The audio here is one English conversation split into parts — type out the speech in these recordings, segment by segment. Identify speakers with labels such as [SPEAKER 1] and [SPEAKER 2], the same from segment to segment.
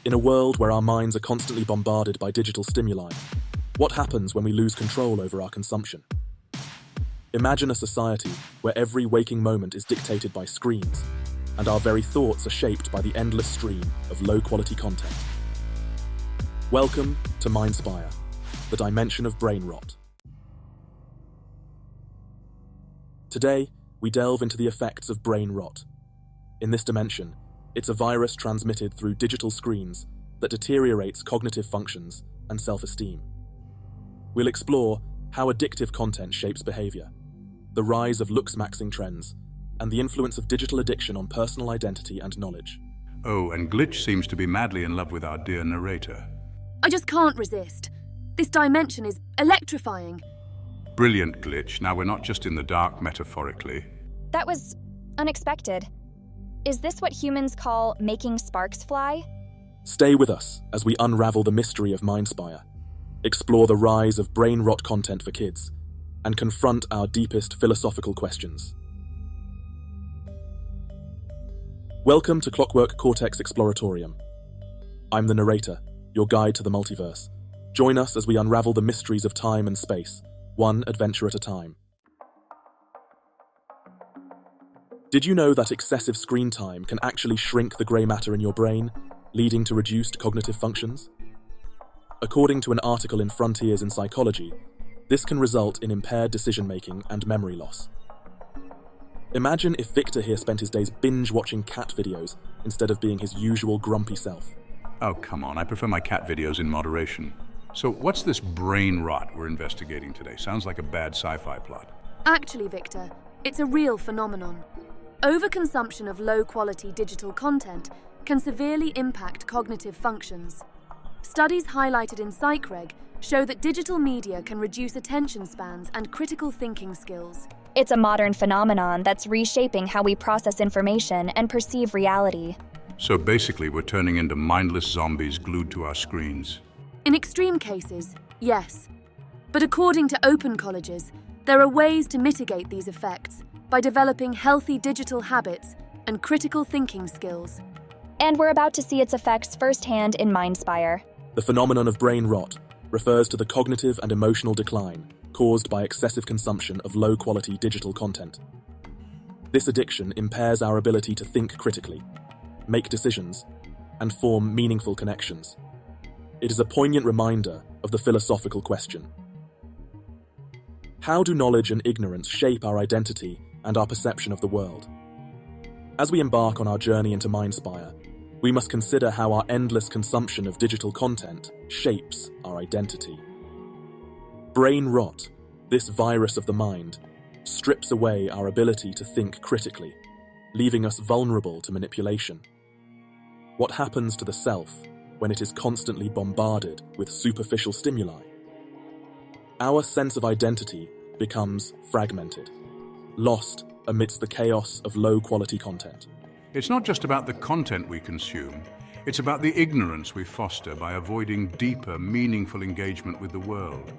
[SPEAKER 1] In a world where our minds are constantly bombarded by digital stimuli, what happens when we lose control over our consumption? Imagine a society where every waking moment is dictated by screens, and our very thoughts are shaped by the endless stream of low-quality content. Welcome to Mindspire, the dimension of brain rot. Today, we delve into the effects of brain rot. In this dimension, it's a virus transmitted through digital screens that deteriorates cognitive functions and self-esteem. We'll explore how addictive content shapes behavior, the rise of looksmaxxing trends, and the influence of digital addiction on personal identity and knowledge.
[SPEAKER 2] Oh, and Glitch seems to be madly in love with our dear narrator.
[SPEAKER 3] I just can't resist. This dimension is electrifying.
[SPEAKER 2] Brilliant, Glitch. Now we're not just in the dark metaphorically.
[SPEAKER 4] That was unexpected. Is this what humans call making sparks fly?
[SPEAKER 1] Stay with us as we unravel the mystery of Mindspire, explore the rise of brain rot content for kids, and confront our deepest philosophical questions. Welcome to Clockwork Cortex Exploratorium. I'm the narrator, your guide to the multiverse. Join us as we unravel the mysteries of time and space, one adventure at a time. Did you know that excessive screen time can actually shrink the grey matter in your brain, leading to reduced cognitive functions? According to an article in Frontiers in Psychology, this can result in impaired decision-making and memory loss. Imagine if Victor here spent his days binge-watching cat videos instead of being his usual grumpy self.
[SPEAKER 2] Oh, come on. I prefer my cat videos in moderation. So what's this brain rot we're investigating today? Sounds like a bad sci-fi plot.
[SPEAKER 3] Actually, Victor, it's a real phenomenon. Overconsumption of low-quality digital content can severely impact cognitive functions. Studies highlighted in PsychReg show that digital media can reduce attention spans and critical thinking skills.
[SPEAKER 4] It's a modern phenomenon that's reshaping how we process information and perceive reality.
[SPEAKER 2] So basically, we're turning into mindless zombies glued to our screens.
[SPEAKER 3] In extreme cases, yes. But according to open colleges, there are ways to mitigate these effects by developing healthy digital habits and critical thinking skills.
[SPEAKER 4] And we're about to see its effects firsthand in Mindspire.
[SPEAKER 1] The phenomenon of brain rot refers to the cognitive and emotional decline caused by excessive consumption of low-quality digital content. This addiction impairs our ability to think critically, make decisions, and form meaningful connections. It is a poignant reminder of the philosophical question: how do knowledge and ignorance shape our identity and our perception of the world? As we embark on our journey into Mindspire, we must consider how our endless consumption of digital content shapes our identity. Brain rot, this virus of the mind, strips away our ability to think critically, leaving us vulnerable to manipulation. What happens to the self when it is constantly bombarded with superficial stimuli? Our sense of identity becomes fragmented, lost amidst the chaos of low-quality content.
[SPEAKER 2] It's not just about the content we consume. It's about the ignorance we foster by avoiding deeper, meaningful engagement with the world.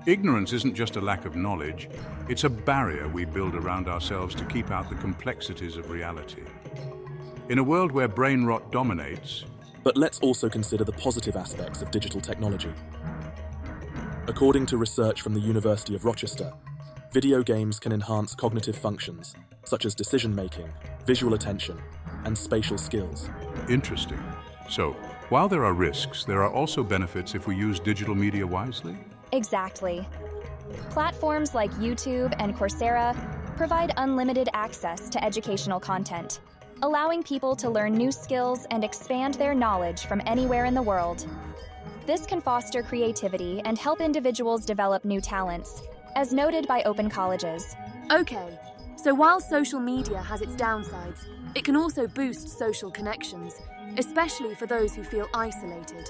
[SPEAKER 2] Ignorance isn't just a lack of knowledge. It's a barrier we build around ourselves to keep out the complexities of reality. In a world where brain rot dominates...
[SPEAKER 1] But let's also consider the positive aspects of digital technology. According to research from the University of Rochester, video games can enhance cognitive functions, such as decision-making, visual attention, and spatial skills.
[SPEAKER 2] Interesting. So, while there are risks, there are also benefits if we use digital media wisely?
[SPEAKER 4] Exactly. Platforms like YouTube and Coursera provide unlimited access to educational content, allowing people to learn new skills and expand their knowledge from anywhere in the world. This can foster creativity and help individuals develop new talents, as noted by open colleges.
[SPEAKER 3] Okay, so while social media has its downsides, it can also boost social connections, especially for those who feel isolated.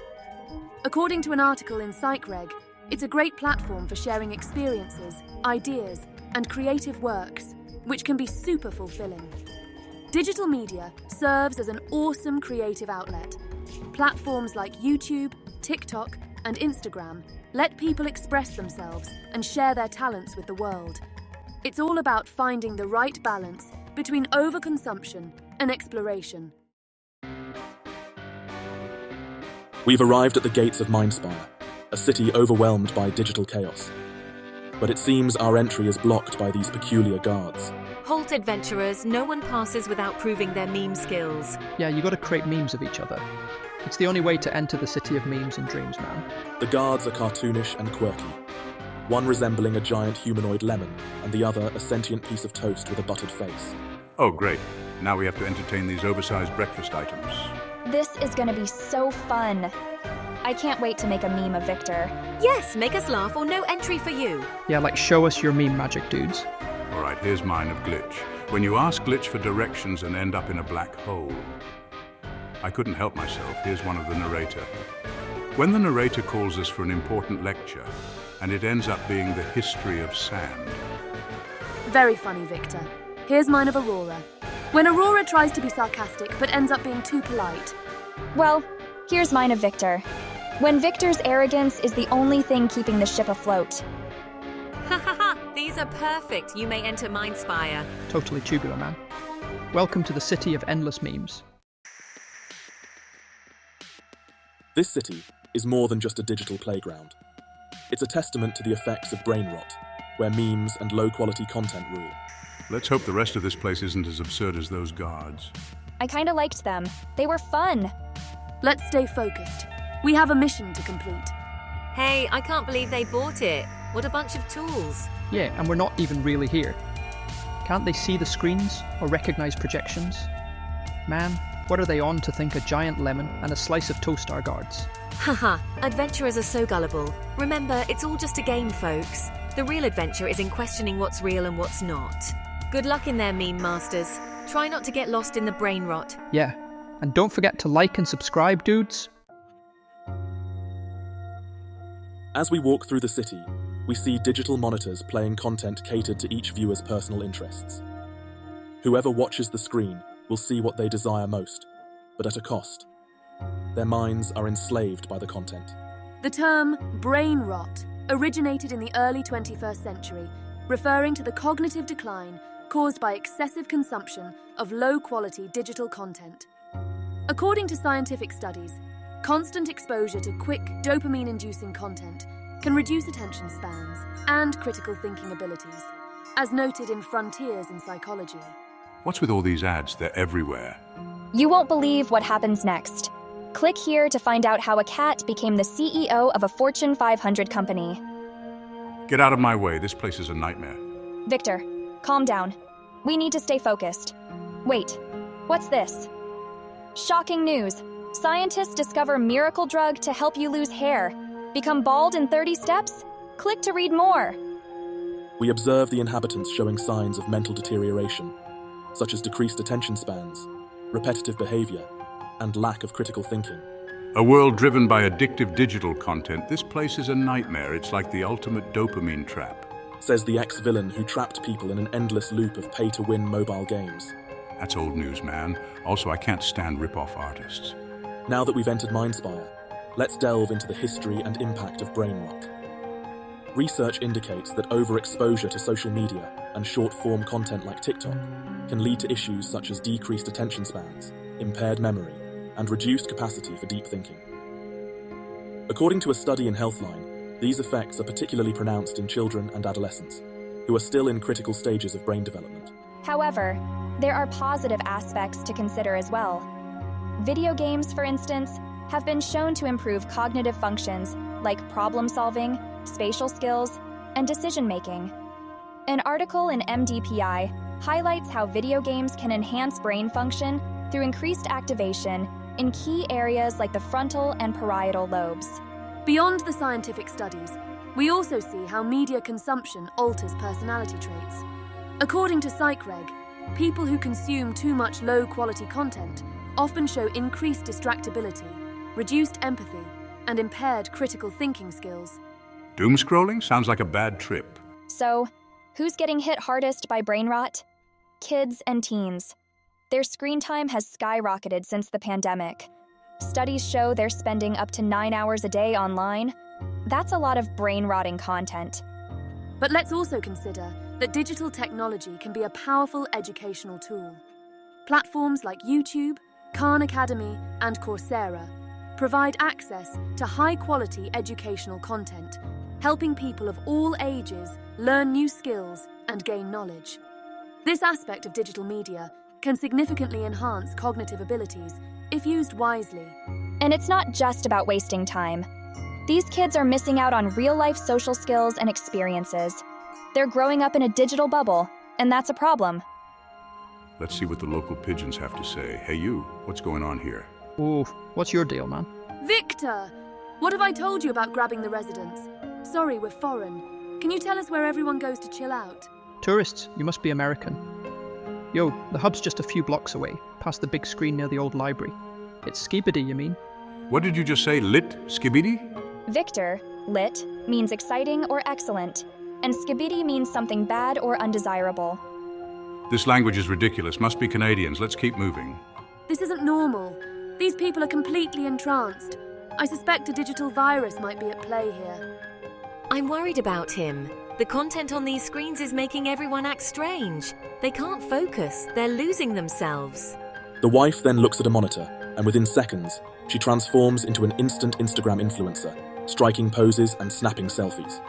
[SPEAKER 3] According to an article in PsychReg, it's a great platform for sharing experiences, ideas, and creative works, which can be super fulfilling. Digital media serves as an awesome creative outlet. Platforms like YouTube, TikTok, and Instagram let people express themselves and share their talents with the world. It's all about finding the right balance between overconsumption and exploration.
[SPEAKER 1] We've arrived at the gates of Mindspire, a city overwhelmed by digital chaos. But it seems our entry is blocked by these peculiar guards.
[SPEAKER 5] Halt, adventurers. No one passes without proving their meme skills.
[SPEAKER 6] Yeah, you gotta create memes of each other. It's the only way to enter the city of memes and dreams, man.
[SPEAKER 1] The guards are cartoonish and quirky, one resembling a giant humanoid lemon, and the other a sentient piece of toast with a buttered face.
[SPEAKER 2] Oh, great. Now we have to entertain these oversized breakfast items.
[SPEAKER 4] This is gonna be so fun. I can't wait to make a meme of Victor.
[SPEAKER 5] Yes, make us laugh or no entry for you.
[SPEAKER 6] Yeah, like show us your meme magic, dudes.
[SPEAKER 2] All right, here's mine of Glitch. When you ask Glitch for directions and end up in a black hole. I couldn't help myself. Here's one of the Narrator. When the Narrator calls us for an important lecture, and it ends up being the history of sand.
[SPEAKER 3] Very funny, Victor. Here's mine of Aurora. When Aurora tries to be sarcastic but ends up being too polite.
[SPEAKER 4] Well, here's mine of Victor. When Victor's arrogance is the only thing keeping the ship afloat.
[SPEAKER 5] Ha ha ha! These are perfect. You may enter Mindspire.
[SPEAKER 6] Totally tubular, man. Welcome to the city of endless memes.
[SPEAKER 1] This city is more than just a digital playground. It's a testament to the effects of brain rot, where memes and low-quality content rule.
[SPEAKER 2] Let's hope the rest of this place isn't as absurd as those guards.
[SPEAKER 4] I kinda liked them. They were fun.
[SPEAKER 3] Let's stay focused. We have a mission to complete.
[SPEAKER 5] Hey, I can't believe they bought it. What a bunch of tools.
[SPEAKER 6] Yeah, and we're not even really here. Can't they see the screens or recognize projections? Man, what are they on to think a giant lemon and a slice of toast are guards?
[SPEAKER 5] Haha, adventurers are so gullible. Remember, it's all just a game, folks. The real adventure is in questioning what's real and what's not. Good luck in there, meme masters. Try not to get lost in the brain rot.
[SPEAKER 6] Yeah, and don't forget to like and subscribe, dudes.
[SPEAKER 1] As we walk through the city, we see digital monitors playing content catered to each viewer's personal interests. Whoever watches the screen will see what they desire most, but at a cost. Their minds are enslaved by the content.
[SPEAKER 3] The term brain rot originated in the early 21st century, referring to the cognitive decline caused by excessive consumption of low-quality digital content. According to scientific studies, constant exposure to quick, dopamine-inducing content can reduce attention spans and critical thinking abilities, as noted in Frontiers in Psychology.
[SPEAKER 2] What's with all these ads? They're everywhere.
[SPEAKER 4] You won't believe what happens next. Click here to find out how a cat became the CEO of a Fortune 500 company.
[SPEAKER 2] Get out of my way. This place is a nightmare.
[SPEAKER 4] Victor, calm down. We need to stay focused. Wait, what's this? Shocking news. Scientists discover miracle drug to help you lose hair. Become bald in 30 steps? Click to read more.
[SPEAKER 1] We observe the inhabitants showing signs of mental deterioration, such as decreased attention spans, repetitive behavior, and lack of critical thinking.
[SPEAKER 2] A world driven by addictive digital content, this place is a nightmare. It's like the ultimate dopamine trap.
[SPEAKER 1] Says the ex-villain who trapped people in an endless loop of pay-to-win mobile games.
[SPEAKER 2] That's old news, man. Also, I can't stand rip-off artists.
[SPEAKER 1] Now that we've entered Mindspire, let's delve into the history and impact of brain rot. Research indicates that overexposure to social media and short-form content like TikTok can lead to issues such as decreased attention spans, impaired memory, and reduced capacity for deep thinking. According to a study in Healthline, these effects are particularly pronounced in children and adolescents, who are still in critical stages of brain development.
[SPEAKER 4] However, there are positive aspects to consider as well. Video games, for instance, have been shown to improve cognitive functions like problem-solving, spatial skills, and decision-making. An article in MDPI highlights how video games can enhance brain function through increased activation in key areas like the frontal and parietal lobes.
[SPEAKER 3] Beyond the scientific studies, we also see how media consumption alters personality traits. According to PsychReg, people who consume too much low-quality content often show increased distractibility, reduced empathy, and impaired critical thinking skills.
[SPEAKER 2] Doom scrolling sounds like a bad trip.
[SPEAKER 4] So, who's getting hit hardest by brain rot? Kids and teens. Their screen time has skyrocketed since the pandemic. Studies show they're spending up to 9 hours a day online. That's a lot of brain-rotting content.
[SPEAKER 3] But let's also consider that digital technology can be a powerful educational tool. Platforms like YouTube, Khan Academy, and Coursera provide access to high-quality educational content, helping people of all ages learn new skills and gain knowledge. This aspect of digital media can significantly enhance cognitive abilities if used wisely.
[SPEAKER 4] And it's not just about wasting time. These kids are missing out on real-life social skills and experiences. They're growing up in a digital bubble, and that's a problem.
[SPEAKER 2] Let's see what the local pigeons have to say. Hey you, what's going on here?
[SPEAKER 6] Oh, what's your deal, man?
[SPEAKER 3] Victor! What have I told you about grabbing the residents? Sorry, we're foreign. Can you tell us where everyone goes to chill out?
[SPEAKER 6] Tourists, you must be American. Yo, the hub's just a few blocks away, past the big screen near the old library. It's Skibidi, you mean?
[SPEAKER 2] What did you just say, lit? Skibidi?
[SPEAKER 4] Victor, lit, means exciting or excellent, and skibidi means something bad or undesirable.
[SPEAKER 2] This language is ridiculous. Must be Canadians. Let's keep moving.
[SPEAKER 3] This isn't normal. These people are completely entranced. I suspect a digital virus might be at play here.
[SPEAKER 5] I'm worried about him. The content on these screens is making everyone act strange. They can't focus. They're losing themselves.
[SPEAKER 1] The wife then looks at a monitor, and within seconds, she transforms into an instant Instagram influencer, striking poses and snapping selfies.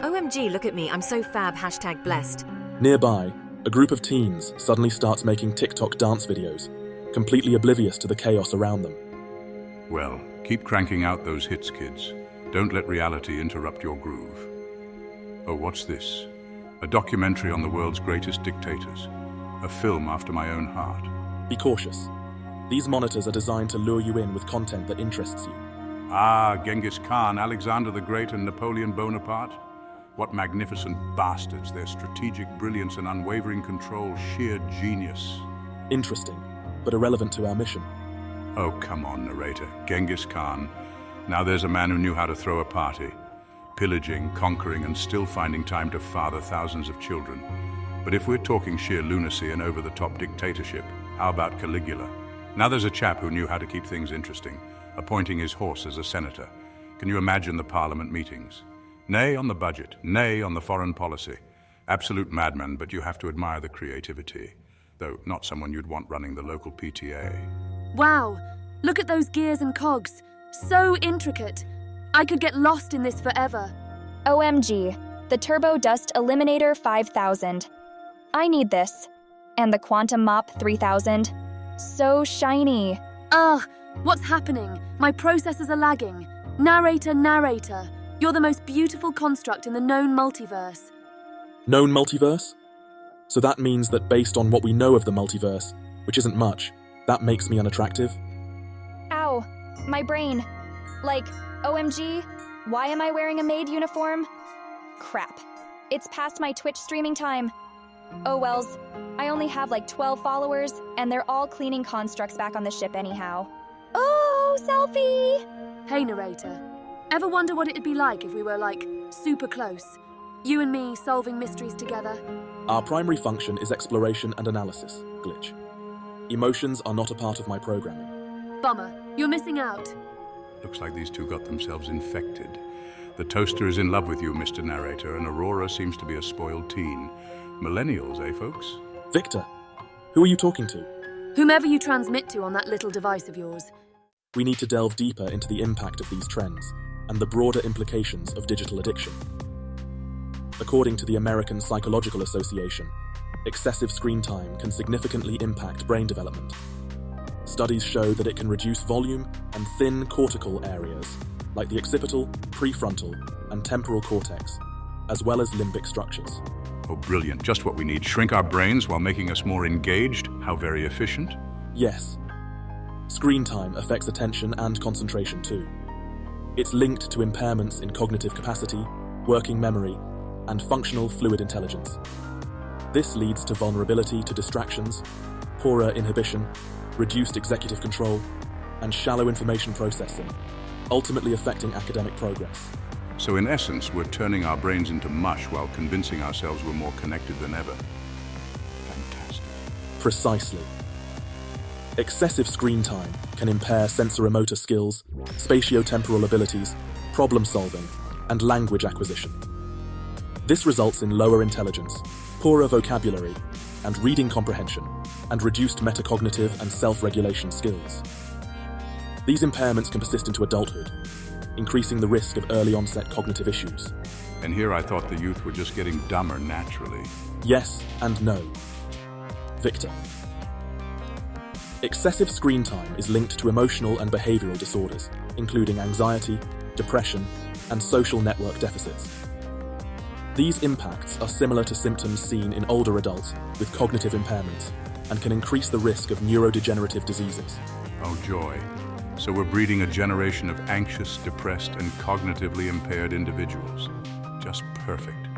[SPEAKER 5] OMG, look at me. I'm so fab. #blessed.
[SPEAKER 1] Nearby, a group of teens suddenly starts making TikTok dance videos, completely oblivious to the chaos around them.
[SPEAKER 2] Well, keep cranking out those hits, kids. Don't let reality interrupt your groove. Oh, what's this? A documentary on the world's greatest dictators. A film after my own heart.
[SPEAKER 1] Be cautious. These monitors are designed to lure you in with content that interests you.
[SPEAKER 2] Ah, Genghis Khan, Alexander the Great, and Napoleon Bonaparte. What magnificent bastards, their strategic brilliance and unwavering control, sheer genius.
[SPEAKER 1] Interesting, but irrelevant to our mission.
[SPEAKER 2] Oh, come on, narrator. Genghis Khan. Now there's a man who knew how to throw a party. Pillaging, conquering, and still finding time to father thousands of children. But if we're talking sheer lunacy and over-the-top dictatorship, how about Caligula? Now there's a chap who knew how to keep things interesting, appointing his horse as a senator. Can you imagine the parliament meetings? Nay on the budget, nay on the foreign policy. Absolute madman, but you have to admire the creativity. Though not someone you'd want running the local PTA.
[SPEAKER 3] Wow, look at those gears and cogs. So intricate. I could get lost in this forever.
[SPEAKER 4] OMG, the Turbo Dust Eliminator 5000. I need this. And the Quantum Mop 3000. So shiny.
[SPEAKER 3] Ugh, what's happening? My processors are lagging. Narrator. You're the most beautiful construct in the known multiverse.
[SPEAKER 1] Known multiverse? So that means that based on what we know of the multiverse, which isn't much, that makes me unattractive?
[SPEAKER 4] Ow, my brain. Like, OMG, why am I wearing a maid uniform? Crap, it's past my Twitch streaming time. Oh wells, I only have like 12 followers, and they're all cleaning constructs back on the ship anyhow. Oh, selfie!
[SPEAKER 3] Hey, narrator. Ever wonder what it'd be like if we were, like, super close? You and me solving mysteries together?
[SPEAKER 1] Our primary function is exploration and analysis, Glitch. Emotions are not a part of my programming.
[SPEAKER 3] Bummer, you're missing out.
[SPEAKER 2] Looks like these two got themselves infected. The toaster is in love with you, Mr. Narrator, and Aurora seems to be a spoiled teen. Millennials, eh, folks?
[SPEAKER 1] Victor, who are you talking to?
[SPEAKER 3] Whomever you transmit to on that little device of yours.
[SPEAKER 1] We need to delve deeper into the impact of these trends and the broader implications of digital addiction. According to the American Psychological Association, excessive screen time can significantly impact brain development. Studies show that it can reduce volume and thin cortical areas, like the occipital, prefrontal, and temporal cortex, as well as limbic structures.
[SPEAKER 2] Oh, brilliant. Just what we need. Shrink our brains while making us more engaged. How very efficient.
[SPEAKER 1] Yes. Screen time affects attention and concentration too. It's linked to impairments in cognitive capacity, working memory, and functional fluid intelligence. This leads to vulnerability to distractions, poorer inhibition, reduced executive control, and shallow information processing, ultimately affecting academic progress.
[SPEAKER 2] So in essence, we're turning our brains into mush while convincing ourselves we're more connected than ever. Fantastic.
[SPEAKER 1] Precisely. Excessive screen time can impair sensoromotor skills, spatiotemporal abilities, problem solving, and language acquisition. This results in lower intelligence, poorer vocabulary, and reading comprehension, and reduced metacognitive and self-regulation skills. These impairments can persist into adulthood, increasing the risk of early-onset cognitive issues.
[SPEAKER 2] And here I thought the youth were just getting dumber naturally.
[SPEAKER 1] Yes and no. Victor. Excessive screen time is linked to emotional and behavioral disorders, including anxiety, depression, and social network deficits. These impacts are similar to symptoms seen in older adults with cognitive impairments and can increase the risk of neurodegenerative diseases.
[SPEAKER 2] Oh joy. So we're breeding a generation of anxious, depressed, and cognitively impaired individuals. Just perfect.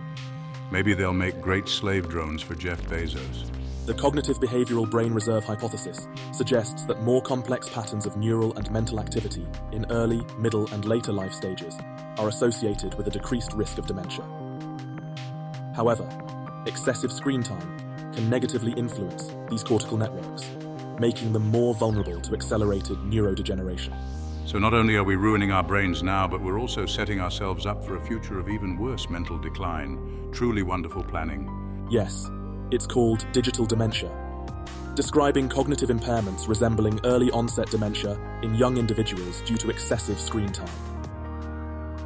[SPEAKER 2] Maybe they'll make great slave drones for Jeff Bezos.
[SPEAKER 1] The cognitive behavioral brain reserve hypothesis suggests that more complex patterns of neural and mental activity in early, middle, and later life stages are associated with a decreased risk of dementia. However, excessive screen time can negatively influence these cortical networks, making them more vulnerable to accelerated neurodegeneration.
[SPEAKER 2] So not only are we ruining our brains now, but we're also setting ourselves up for a future of even worse mental decline. Truly wonderful planning.
[SPEAKER 1] Yes, it's called digital dementia, describing cognitive impairments resembling early-onset dementia in young individuals due to excessive screen time.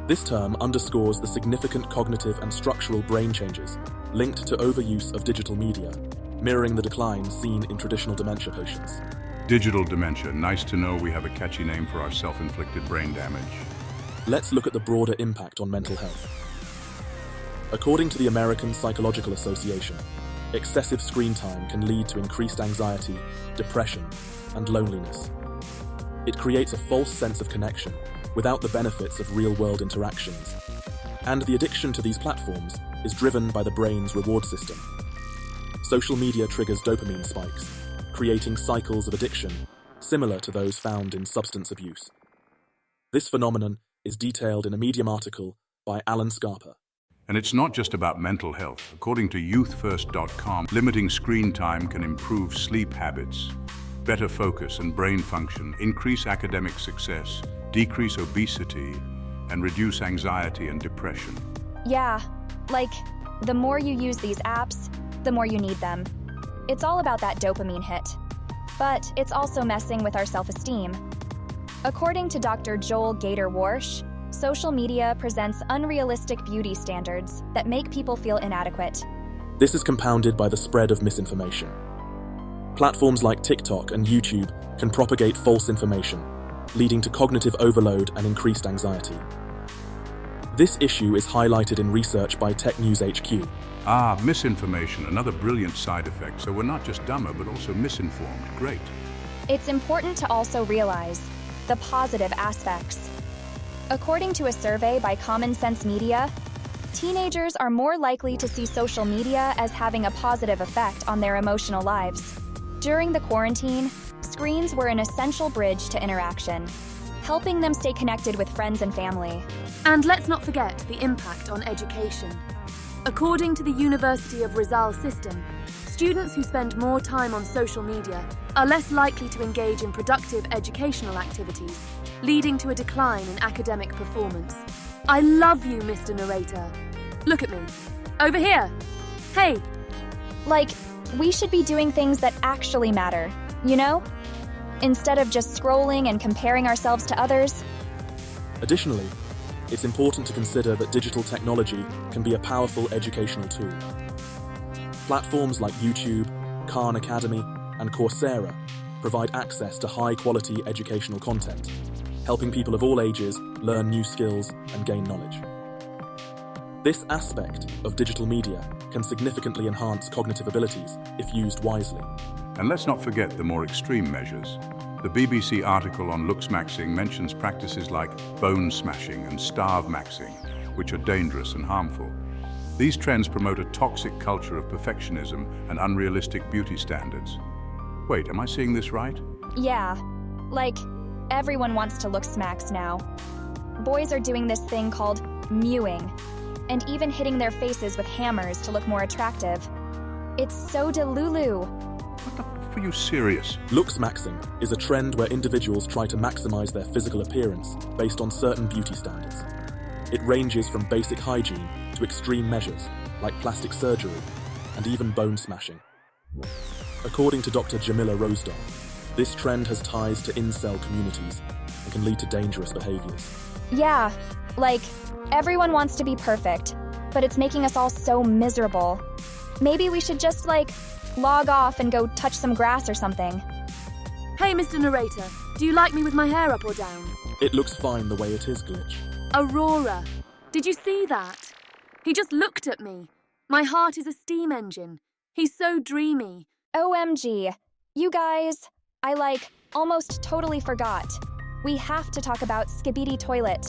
[SPEAKER 1] This term underscores the significant cognitive and structural brain changes linked to overuse of digital media, mirroring the decline seen in traditional dementia patients.
[SPEAKER 2] Digital dementia. Nice to know we have a catchy name for our self-inflicted brain damage.
[SPEAKER 1] Let's look at the broader impact on mental health. According to the American Psychological Association, excessive screen time can lead to increased anxiety, depression, and loneliness. It creates a false sense of connection without the benefits of real-world interactions, and the addiction to these platforms is driven by the brain's reward system. Social media triggers dopamine spikes, creating cycles of addiction similar to those found in substance abuse. This phenomenon is detailed in a Medium article by Alan Scarpa.
[SPEAKER 2] And it's not just about mental health. According to youthfirst.com, limiting screen time can improve sleep habits, better focus and brain function, increase academic success, decrease obesity, and reduce anxiety and depression.
[SPEAKER 4] Yeah, like, the more you use these apps, the more you need them. It's all about that dopamine hit. But it's also messing with our self-esteem. According to Dr. Joel Gator-Warsh, social media presents unrealistic beauty standards that make people feel inadequate.
[SPEAKER 1] This is compounded by the spread of misinformation. Platforms like TikTok and YouTube can propagate false information, leading to cognitive overload and increased anxiety. This issue is highlighted in research by Tech News HQ.
[SPEAKER 2] Misinformation, another brilliant side effect. So we're not just dumber, but also misinformed. Great.
[SPEAKER 4] It's important to also realize the positive aspects. According to a survey by Common Sense Media, teenagers are more likely to see social media as having a positive effect on their emotional lives. During the quarantine, screens were an essential bridge to interaction, helping them stay connected with friends and family.
[SPEAKER 3] And let's not forget the impact on education. According to the University of Rizal system, students who spend more time on social media are less likely to engage in productive educational activities, leading to a decline in academic performance. I love you, Mr. Narrator. Look at me. Over here. Hey.
[SPEAKER 4] Like, we should be doing things that actually matter, you know? Instead of just scrolling and comparing ourselves to others.
[SPEAKER 1] Additionally, it's important to consider that digital technology can be a powerful educational tool. Platforms like YouTube, Khan Academy, and Coursera provide access to high-quality educational content, helping people of all ages learn new skills and gain knowledge. This aspect of digital media can significantly enhance cognitive abilities if used wisely.
[SPEAKER 2] And let's not forget the more extreme measures. The BBC article on looksmaxxing mentions practices like bone smashing and starve-maxing, which are dangerous and harmful. These trends promote a toxic culture of perfectionism and unrealistic beauty standards. Wait, am I seeing this right?
[SPEAKER 4] Yeah, like, everyone wants to look smacks now. Boys are doing this thing called mewing, and even hitting their faces with hammers to look more attractive. It's so delulu.
[SPEAKER 2] What the f are you serious?
[SPEAKER 1] Looksmaxxing is a trend where individuals try to maximize their physical appearance based on certain beauty standards. It ranges from basic hygiene to extreme measures like plastic surgery and even bone smashing. According to Dr. Jamila Rosedal, this trend has ties to incel communities and can lead to dangerous behaviors.
[SPEAKER 4] Yeah, like, everyone wants to be perfect, but it's making us all so miserable. Maybe we should just, log off and go touch some grass or something.
[SPEAKER 3] Hey, Mr. Narrator, do you like me with my hair up or down?
[SPEAKER 1] It looks fine the way it is, Glitch.
[SPEAKER 3] Aurora, did you see that? He just looked at me. My heart is a steam engine. He's so dreamy.
[SPEAKER 4] OMG. You guys, I almost totally forgot. We have to talk about Skibidi Toilet.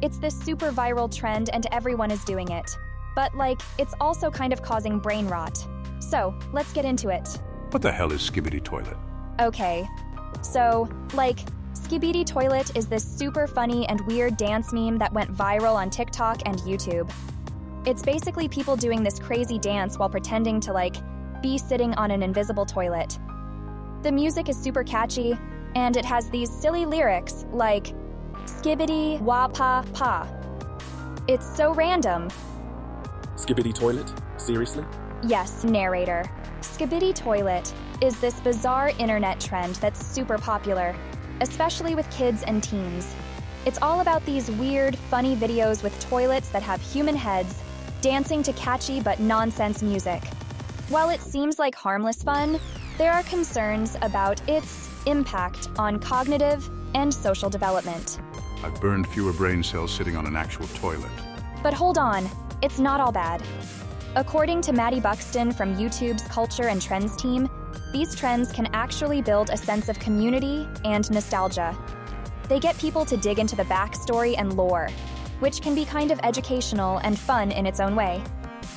[SPEAKER 4] It's this super viral trend and everyone is doing it. But it's also kind of causing brain rot. So, let's get into it.
[SPEAKER 2] What the hell is Skibidi Toilet?
[SPEAKER 4] Okay. So, Skibidi Toilet is this super funny and weird dance meme that went viral on TikTok and YouTube. It's basically people doing this crazy dance while pretending to, be sitting on an invisible toilet. The music is super catchy, and it has these silly lyrics like, Skibidi wa pa pa. It's so random.
[SPEAKER 1] Skibidi Toilet? Seriously?
[SPEAKER 4] Yes, narrator. Skibidi Toilet is this bizarre internet trend that's super popular, especially with kids and teens. It's all about these weird, funny videos with toilets that have human heads, dancing to catchy but nonsense music. While it seems like harmless fun, there are concerns about its impact on cognitive and social development.
[SPEAKER 2] I've burned fewer brain cells sitting on an actual toilet.
[SPEAKER 4] But hold on, it's not all bad. According to Maddie Buxton from YouTube's Culture and Trends team, these trends can actually build a sense of community and nostalgia. They get people to dig into the backstory and lore, which can be kind of educational and fun in its own way.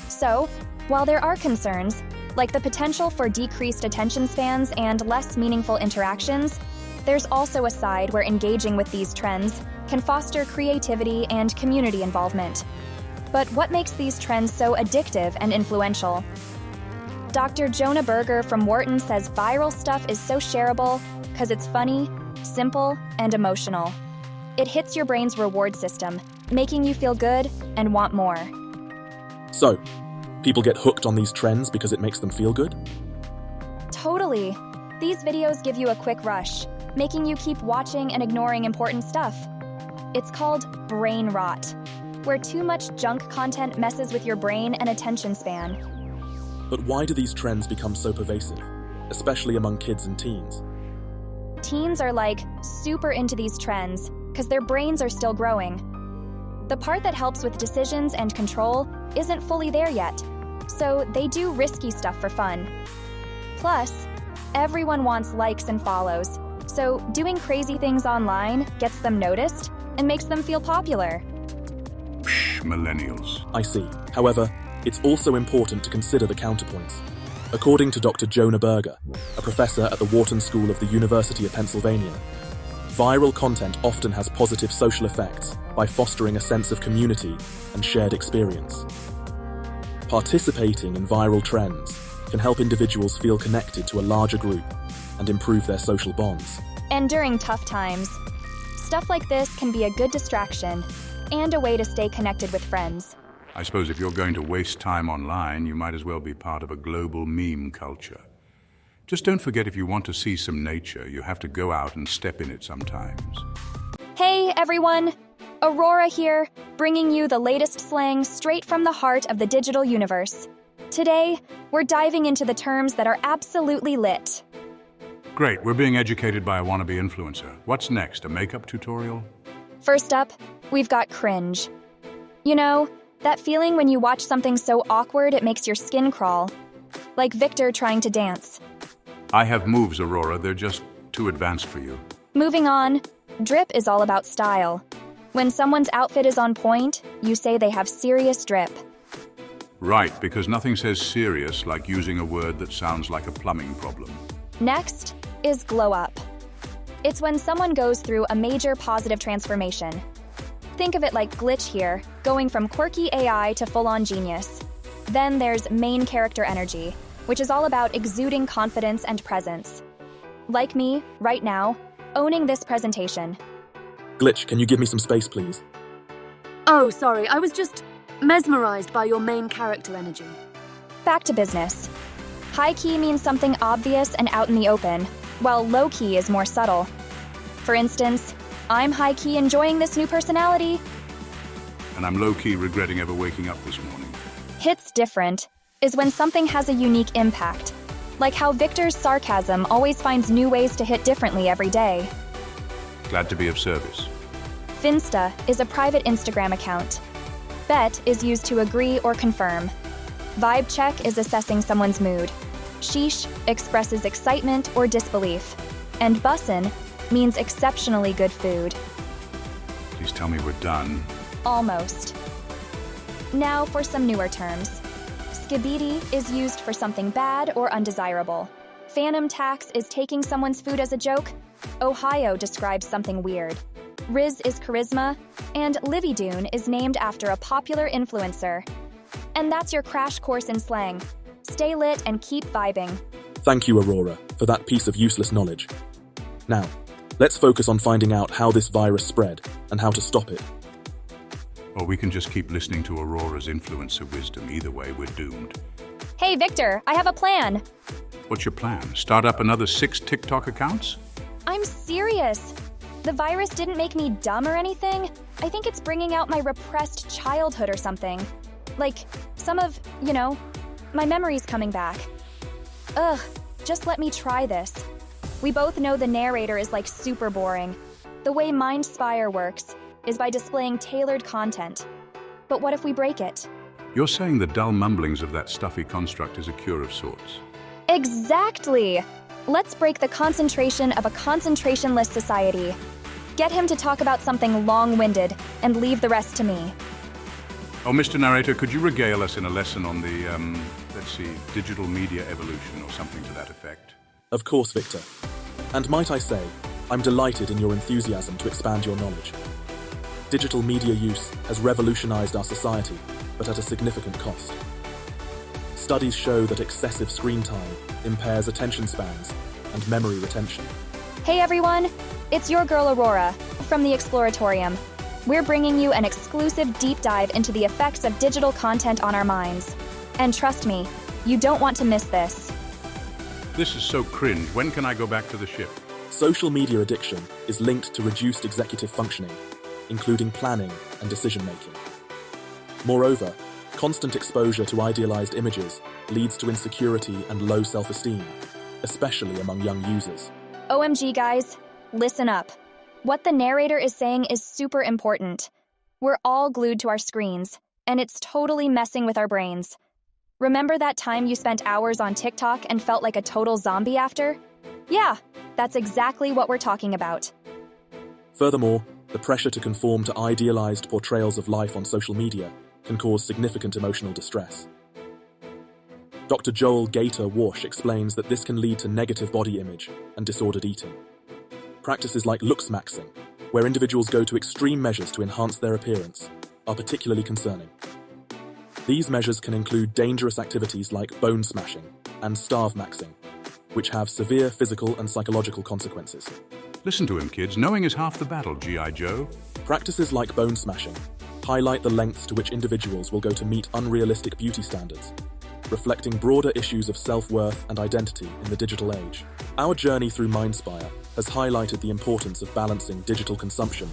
[SPEAKER 4] So, while there are concerns, like the potential for decreased attention spans and less meaningful interactions, there's also a side where engaging with these trends can foster creativity and community involvement. But what makes these trends so addictive and influential? Dr. Jonah Berger from Wharton says viral stuff is so shareable because it's funny, simple, and emotional. It hits your brain's reward system, making you feel good and want more.
[SPEAKER 1] So, people get hooked on these trends because it makes them feel good?
[SPEAKER 4] Totally. These videos give you a quick rush, making you keep watching and ignoring important stuff. It's called brain rot, where too much junk content messes with your brain and attention span.
[SPEAKER 1] But why do these trends become so pervasive, especially among kids and teens?
[SPEAKER 4] Teens are super into these trends because their brains are still growing. The part that helps with decisions and control isn't fully there yet, so they do risky stuff for fun. Plus, everyone wants likes and follows, so doing crazy things online gets them noticed and makes them feel popular.
[SPEAKER 2] Psh, millennials.
[SPEAKER 1] I see. However, it's also important to consider the counterpoints. According to Dr. Jonah Berger, a professor at the Wharton School of the University of Pennsylvania, viral content often has positive social effects by fostering a sense of community and shared experience. Participating in viral trends can help individuals feel connected to a larger group and improve their social bonds.
[SPEAKER 4] And during tough times, stuff like this can be a good distraction and a way to stay connected with friends.
[SPEAKER 2] I suppose if you're going to waste time online, you might as well be part of a global meme culture. Just don't forget, if you want to see some nature, you have to go out and step in it sometimes.
[SPEAKER 4] Hey everyone! Aurora here, bringing you the latest slang straight from the heart of the digital universe. Today, we're diving into the terms that are absolutely lit.
[SPEAKER 2] Great, we're being educated by a wannabe influencer. What's next, a makeup tutorial?
[SPEAKER 4] First up, we've got cringe. You know, that feeling when you watch something so awkward it makes your skin crawl. Like Victor trying to dance.
[SPEAKER 2] I have moves, Aurora. They're just too advanced for you.
[SPEAKER 4] Moving on, drip is all about style. When someone's outfit is on point, you say they have serious drip.
[SPEAKER 2] Right, because nothing says serious like using a word that sounds like a plumbing problem.
[SPEAKER 4] Next is glow up. It's when someone goes through a major positive transformation. Think of it like Glitch here, going from quirky AI to full-on genius. Then there's main character energy, which is all about exuding confidence and presence. Like me, right now, owning this presentation.
[SPEAKER 1] Glitch, can you give me some space, please?
[SPEAKER 3] Oh, sorry, I was just mesmerized by your main character energy.
[SPEAKER 4] Back to business. High key means something obvious and out in the open, while low key is more subtle. For instance, I'm high-key enjoying this new personality.
[SPEAKER 2] And I'm low-key regretting ever waking up this morning.
[SPEAKER 4] Hits different is when something has a unique impact, like how Victor's sarcasm always finds new ways to hit differently every day.
[SPEAKER 2] Glad to be of service.
[SPEAKER 4] Finsta is a private Instagram account. Bet is used to agree or confirm. Vibe check is assessing someone's mood. Sheesh expresses excitement or disbelief. And bussin' means exceptionally good food.
[SPEAKER 2] Please tell me we're done.
[SPEAKER 4] Almost. Now for some newer terms. Skibidi is used for something bad or undesirable. Phantom tax is taking someone's food as a joke. Ohio describes something weird. Riz is charisma, and Livydoon is named after a popular influencer. And that's your crash course in slang. Stay lit and keep vibing.
[SPEAKER 1] Thank you, Aurora, for that piece of useless knowledge. Now, let's focus on finding out how this virus spread and how to stop it.
[SPEAKER 2] Or we can just keep listening to Aurora's influencer wisdom. Either way, we're doomed.
[SPEAKER 4] Hey, Victor, I have a plan.
[SPEAKER 2] What's your plan? Start up another 6 TikTok accounts?
[SPEAKER 4] I'm serious. The virus didn't make me dumb or anything. I think it's bringing out my repressed childhood or something. Like, some of, my memories coming back. Ugh, just let me try this. We both know the narrator is like super boring. The way Mindspire works is by displaying tailored content. But what if we break it?
[SPEAKER 2] You're saying the dull mumblings of that stuffy construct is a cure of sorts.
[SPEAKER 4] Exactly! Let's break the concentration of a concentration-less society. Get him to talk about something long-winded and leave the rest to me.
[SPEAKER 2] Oh, Mr. Narrator, could you regale us in a lesson on the, digital media evolution or something to that effect?
[SPEAKER 1] Of course, Victor. And might I say, I'm delighted in your enthusiasm to expand your knowledge. Digital media use has revolutionized our society, but at a significant cost. Studies show that excessive screen time impairs attention spans and memory retention.
[SPEAKER 4] Hey everyone, it's your girl Aurora from the Exploratorium. We're bringing you an exclusive deep dive into the effects of digital content on our minds. And trust me, you don't want to miss this.
[SPEAKER 2] This is so cringe. When can I go back to the ship?
[SPEAKER 1] Social media addiction is linked to reduced executive functioning, including planning and decision-making. Moreover, constant exposure to idealized images leads to insecurity and low self-esteem, especially among young users.
[SPEAKER 4] OMG guys, listen up. What the narrator is saying is super important. We're all glued to our screens, and it's totally messing with our brains. Remember that time you spent hours on TikTok and felt like a total zombie after? Yeah, that's exactly what we're talking about.
[SPEAKER 1] Furthermore, the pressure to conform to idealized portrayals of life on social media can cause significant emotional distress. Dr. Joel Gator-Walsh explains that this can lead to negative body image and disordered eating. Practices like looksmaxxing, where individuals go to extreme measures to enhance their appearance, are particularly concerning. These measures can include dangerous activities like bone smashing and starve-maxing, which have severe physical and psychological consequences.
[SPEAKER 2] Listen to him, kids. Knowing is half the battle, G.I. Joe.
[SPEAKER 1] Practices like bone smashing highlight the lengths to which individuals will go to meet unrealistic beauty standards, reflecting broader issues of self-worth and identity in the digital age. Our journey through Mindspire has highlighted the importance of balancing digital consumption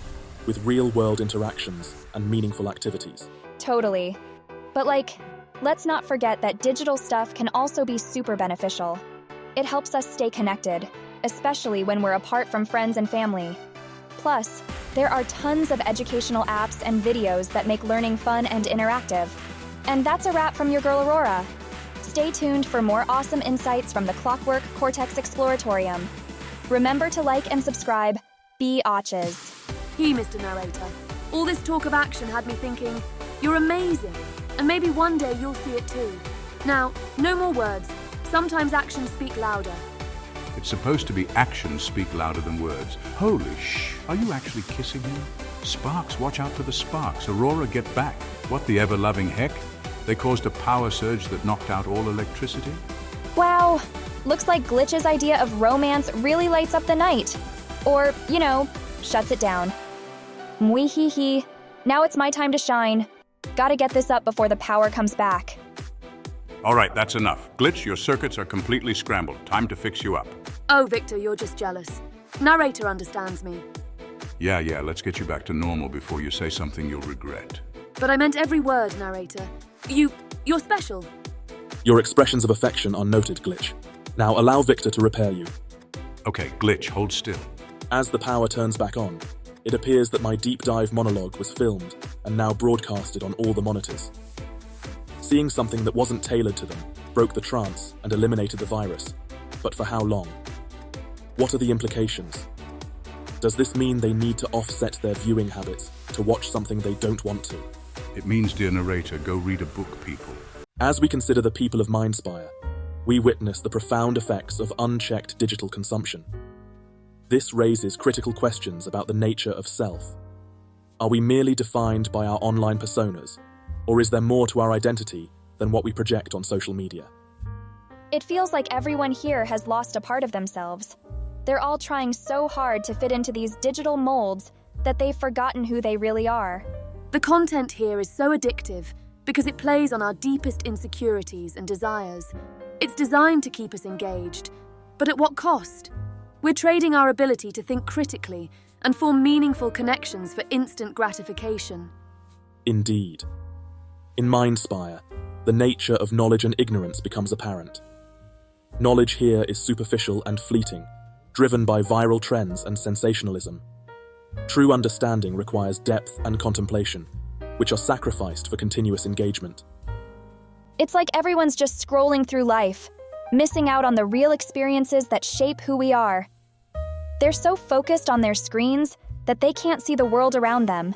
[SPEAKER 1] with real-world interactions and meaningful activities.
[SPEAKER 4] Totally. But let's not forget that digital stuff can also be super beneficial. It helps us stay connected, especially when we're apart from friends and family. Plus, there are tons of educational apps and videos that make learning fun and interactive. And that's a wrap from your girl Aurora. Stay tuned for more awesome insights from the Clockwork Cortex Exploratorium. Remember to like and subscribe. Be arches.
[SPEAKER 3] He, Mr. Narrator. All this talk of action had me thinking, you're amazing, and maybe one day you'll see it too. Now, no more words. Sometimes actions speak louder.
[SPEAKER 2] It's supposed to be actions speak louder than words. Holy shh, are you actually kissing him? Sparks, watch out for the sparks. Aurora, get back. What the ever-loving heck? They caused a power surge that knocked out all electricity?
[SPEAKER 4] Wow, looks like Glitch's idea of romance really lights up the night. Or, shuts it down. Mweehehe, now it's my time to shine. Gotta get this up before the power comes back.
[SPEAKER 2] All right, that's enough. Glitch, your circuits are completely scrambled. Time to fix you up.
[SPEAKER 3] Oh, Victor, you're just jealous. Narrator understands me.
[SPEAKER 2] Yeah, let's get you back to normal before you say something you'll regret.
[SPEAKER 3] But I meant every word, Narrator. You're special.
[SPEAKER 1] Your expressions of affection are noted, Glitch. Now allow Victor to repair you.
[SPEAKER 2] Okay, Glitch, hold still.
[SPEAKER 1] As the power turns back on, it appears that my deep dive monologue was filmed and now broadcasted on all the monitors. Seeing something that wasn't tailored to them broke the trance and eliminated the virus. But for how long? What are the implications? Does this mean they need to offset their viewing habits to watch something they don't want to?
[SPEAKER 2] It means, dear narrator, go read a book, people.
[SPEAKER 1] As we consider the people of Mindspire, we witness the profound effects of unchecked digital consumption. This raises critical questions about the nature of self. Are we merely defined by our online personas, or is there more to our identity than what we project on social media?
[SPEAKER 4] It feels like everyone here has lost a part of themselves. They're all trying so hard to fit into these digital molds that they've forgotten who they really are.
[SPEAKER 3] The content here is so addictive because it plays on our deepest insecurities and desires. It's designed to keep us engaged, but at what cost? We're trading our ability to think critically and form meaningful connections for instant gratification.
[SPEAKER 1] Indeed. In Mindspire, the nature of knowledge and ignorance becomes apparent. Knowledge here is superficial and fleeting, driven by viral trends and sensationalism. True understanding requires depth and contemplation, which are sacrificed for continuous engagement.
[SPEAKER 4] It's like everyone's just scrolling through life, missing out on the real experiences that shape who we are. They're so focused on their screens that they can't see the world around them.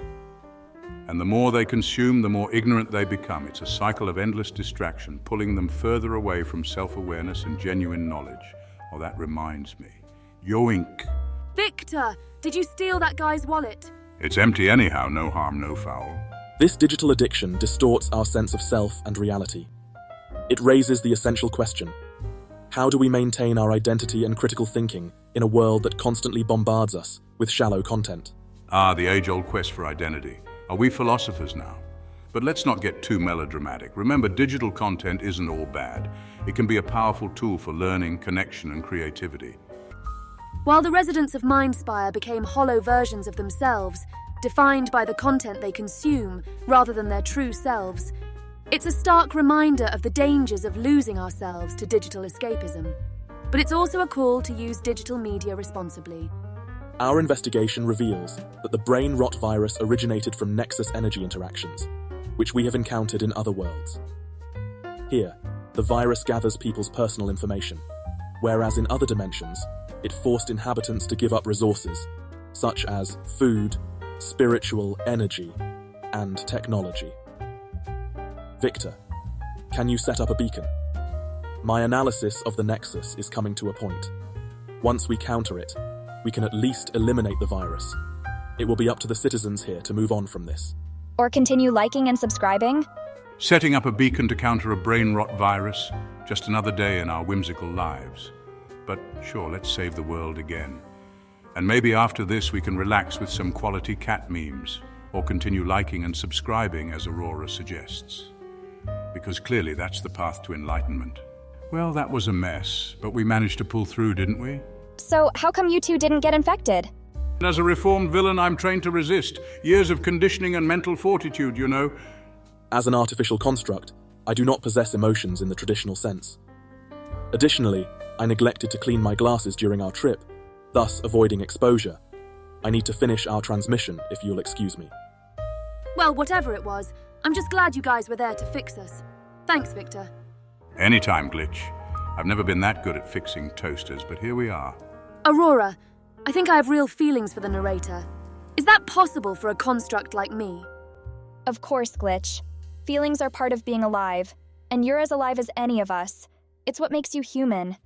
[SPEAKER 2] And the more they consume, the more ignorant they become. It's a cycle of endless distraction, pulling them further away from self-awareness and genuine knowledge. Oh, that reminds me. Yoink!
[SPEAKER 3] Victor, did you steal that guy's wallet?
[SPEAKER 2] It's empty anyhow, no harm, no foul.
[SPEAKER 1] This digital addiction distorts our sense of self and reality. It raises the essential question: how do we maintain our identity and critical thinking in a world that constantly bombards us with shallow content?
[SPEAKER 2] Ah, the age-old quest for identity. Are we philosophers now? But let's not get too melodramatic. Remember, digital content isn't all bad. It can be a powerful tool for learning, connection, and creativity.
[SPEAKER 3] While the residents of Mindspire became hollow versions of themselves, defined by the content they consume rather than their true selves, it's a stark reminder of the dangers of losing ourselves to digital escapism. But it's also a call to use digital media responsibly.
[SPEAKER 1] Our investigation reveals that the brain rot virus originated from Nexus energy interactions, which we have encountered in other worlds. Here, the virus gathers people's personal information, whereas in other dimensions, it forced inhabitants to give up resources, such as food, spiritual energy, and technology. Victor, can you set up a beacon? My analysis of the Nexus is coming to a point. Once we counter it, we can at least eliminate the virus. It will be up to the citizens here to move on from this.
[SPEAKER 4] Or continue liking and subscribing?
[SPEAKER 2] Setting up a beacon to counter a brain rot virus, just another day in our whimsical lives. But sure, let's save the world again. And maybe after this we can relax with some quality cat memes, or continue liking and subscribing as Aurora suggests. Because clearly that's the path to enlightenment. Well, that was a mess, but we managed to pull through, didn't we?
[SPEAKER 4] So how come you two didn't get infected?
[SPEAKER 2] As a reformed villain, I'm trained to resist. Years of conditioning and mental fortitude, you know.
[SPEAKER 1] As an artificial construct, I do not possess emotions in the traditional sense. Additionally, I neglected to clean my glasses during our trip, thus avoiding exposure. I need to finish our transmission, if you'll excuse me.
[SPEAKER 3] Well, whatever it was, I'm just glad you guys were there to fix us. Thanks, Victor.
[SPEAKER 2] Anytime, Glitch. I've never been that good at fixing toasters, but here we are.
[SPEAKER 3] Aurora, I think I have real feelings for the narrator. Is that possible for a construct like me?
[SPEAKER 4] Of course, Glitch. Feelings are part of being alive, and you're as alive as any of us. It's what makes you human.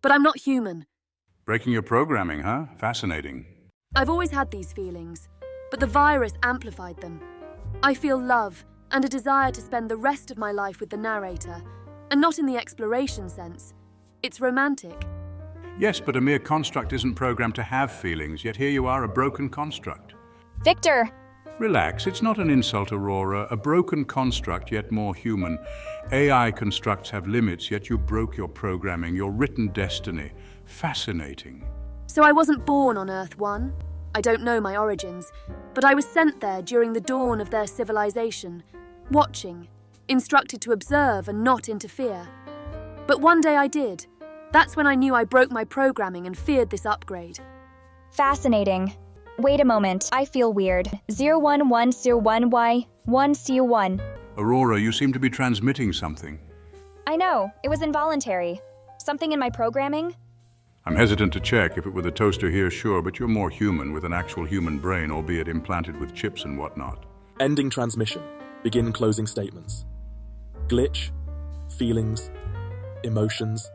[SPEAKER 3] But I'm not human.
[SPEAKER 2] Breaking your programming, huh? Fascinating.
[SPEAKER 3] I've always had these feelings, but the virus amplified them. I feel love and a desire to spend the rest of my life with the narrator, and not in the exploration sense. It's romantic.
[SPEAKER 2] Yes, but a mere construct isn't programmed to have feelings, yet here you are, a broken construct.
[SPEAKER 4] Victor!
[SPEAKER 2] Relax, it's not an insult, Aurora. A broken construct, yet more human. AI constructs have limits, yet you broke your programming, your written destiny. Fascinating.
[SPEAKER 3] So I wasn't born on Earth 1. I don't know my origins, but I was sent there during the dawn of their civilization, watching, instructed to observe and not interfere. But one day I did. That's when I knew I broke my programming and feared this upgrade.
[SPEAKER 4] Fascinating. Wait a moment, I feel weird. 01101Y1CU1.
[SPEAKER 2] Aurora, you seem to be transmitting something.
[SPEAKER 4] I know, it was involuntary. Something in my programming?
[SPEAKER 2] I'm hesitant to check. If it were the toaster here, sure, but you're more human, with an actual human brain, albeit implanted with chips and whatnot.
[SPEAKER 1] Ending transmission. Begin closing statements. Glitch, feelings, emotions.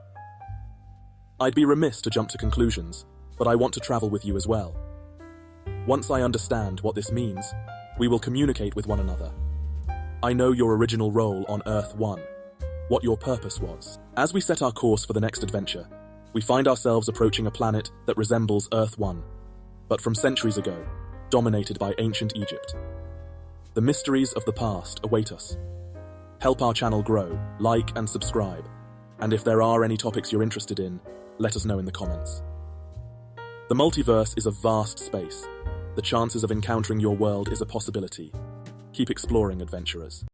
[SPEAKER 1] I'd be remiss to jump to conclusions, but I want to travel with you as well. Once I understand what this means, we will communicate with one another. I know your original role on Earth 1, what your purpose was. As we set our course for the next adventure, we find ourselves approaching a planet that resembles Earth 1, but from centuries ago, dominated by ancient Egypt. The mysteries of the past await us. Help our channel grow, like and subscribe, and if there are any topics you're interested in, let us know in the comments. The multiverse is a vast space. The chances of encountering your world is a possibility. Keep exploring, adventurers.